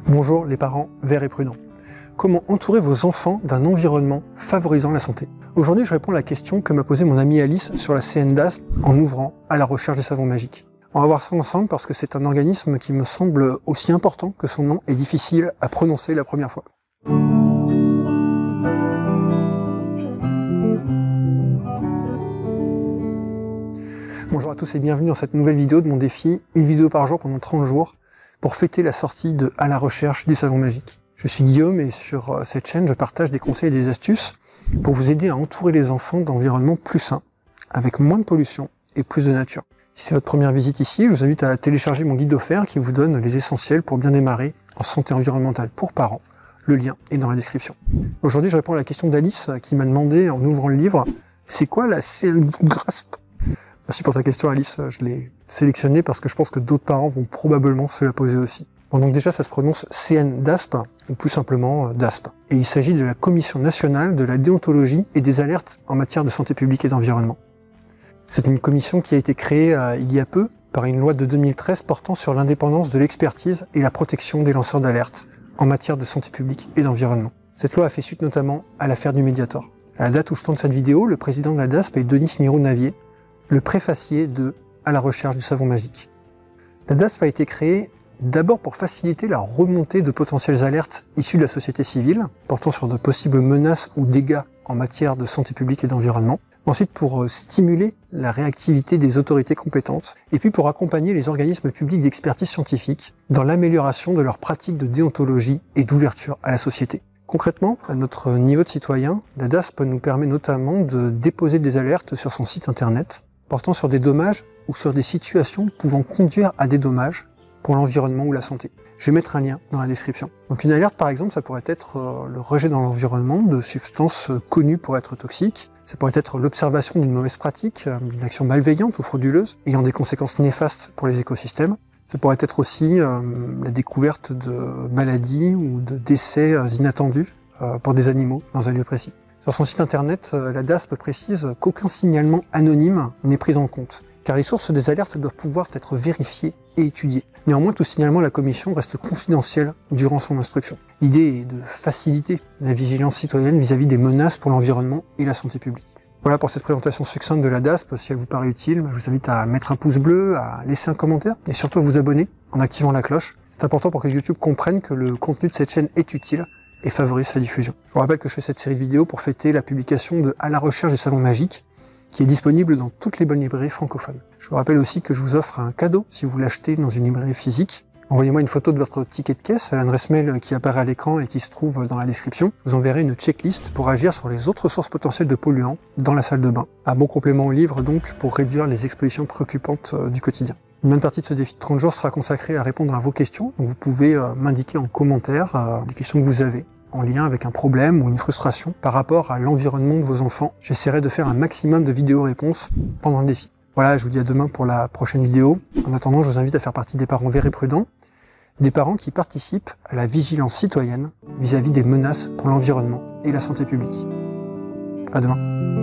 Bonjour les parents verts et prudents. Comment entourer vos enfants d'un environnement favorisant la santé? Aujourd'hui, je réponds à la question que m'a posée mon amie Alice sur la CNDASP en ouvrant à la recherche des savons magiques. On va voir ça ensemble parce que c'est un organisme qui me semble aussi important que son nom est difficile à prononcer la première fois. Bonjour à tous et bienvenue dans cette nouvelle vidéo de mon défi, une vidéo par jour pendant 30 jours, pour fêter la sortie de À la recherche du savon magique. Je suis Guillaume et sur cette chaîne, je partage des conseils et des astuces pour vous aider à entourer les enfants d'environnements plus sains, avec moins de pollution et plus de nature. Si c'est votre première visite ici, je vous invite à télécharger mon guide offert qui vous donne les essentiels pour bien démarrer en santé environnementale pour parents. Le lien est dans la description. Aujourd'hui, je réponds à la question d'Alice qui m'a demandé en ouvrant le livre « C'est quoi la CNDASP ?» Merci pour ta question Alice, je l'ai sélectionnée parce que je pense que d'autres parents vont probablement se la poser aussi. Bon, donc déjà ça se prononce CNDASP, ou plus simplement DASP. Et il s'agit de la Commission nationale de la déontologie et des alertes en matière de santé publique et d'environnement. C'est une commission qui a été créée il y a peu par une loi de 2013 portant sur l'indépendance de l'expertise et la protection des lanceurs d'alerte en matière de santé publique et d'environnement. Cette loi a fait suite notamment à l'affaire du Mediator. À la date où je tourne cette vidéo, le président de la DASP est Denis Mirou-Navier, le préfacier de À la recherche du savon magique. La DASP a été créée d'abord pour faciliter la remontée de potentielles alertes issues de la société civile, portant sur de possibles menaces ou dégâts en matière de santé publique et d'environnement. Ensuite pour stimuler la réactivité des autorités compétentes, et puis pour accompagner les organismes publics d'expertise scientifique dans l'amélioration de leurs pratiques de déontologie et d'ouverture à la société. Concrètement, à notre niveau de citoyen, la DASP nous permet notamment de déposer des alertes sur son site internet, portant sur des dommages ou sur des situations pouvant conduire à des dommages pour l'environnement ou la santé. Je vais mettre un lien dans la description. Donc une alerte par exemple, ça pourrait être le rejet dans l'environnement de substances connues pour être toxiques, ça pourrait être l'observation d'une mauvaise pratique, d'une action malveillante ou frauduleuse, ayant des conséquences néfastes pour les écosystèmes. Ça pourrait être aussi la découverte de maladies ou de décès inattendus pour des animaux dans un lieu précis. Sur son site internet, la DASP précise qu'aucun signalement anonyme n'est pris en compte, car les sources des alertes doivent pouvoir être vérifiées et étudiées. Néanmoins, tout signalement à la commission reste confidentiel durant son instruction. L'idée est de faciliter la vigilance citoyenne vis-à-vis des menaces pour l'environnement et la santé publique. Voilà pour cette présentation succincte de la DASP. Si elle vous paraît utile, je vous invite à mettre un pouce bleu, à laisser un commentaire et surtout à vous abonner en activant la cloche. C'est important pour que YouTube comprenne que le contenu de cette chaîne est utile et favorise sa diffusion. Je vous rappelle que je fais cette série de vidéos pour fêter la publication de À la recherche du savon magique, qui est disponible dans toutes les bonnes librairies francophones. Je vous rappelle aussi que je vous offre un cadeau si vous l'achetez dans une librairie physique. Envoyez-moi une photo de votre ticket de caisse à l'adresse mail qui apparaît à l'écran et qui se trouve dans la description. Je vous enverrai une checklist pour agir sur les autres sources potentielles de polluants dans la salle de bain. Un bon complément au livre donc pour réduire les expositions préoccupantes du quotidien. Une bonne partie de ce défi de 30 jours sera consacrée à répondre à vos questions. Donc vous pouvez m'indiquer en commentaire les questions que vous avez en lien avec un problème ou une frustration par rapport à l'environnement de vos enfants. J'essaierai de faire un maximum de vidéos-réponses pendant le défi. Voilà, je vous dis à demain pour la prochaine vidéo. En attendant, je vous invite à faire partie des parents verts et prudents, des parents qui participent à la vigilance citoyenne vis-à-vis des menaces pour l'environnement et la santé publique. À demain.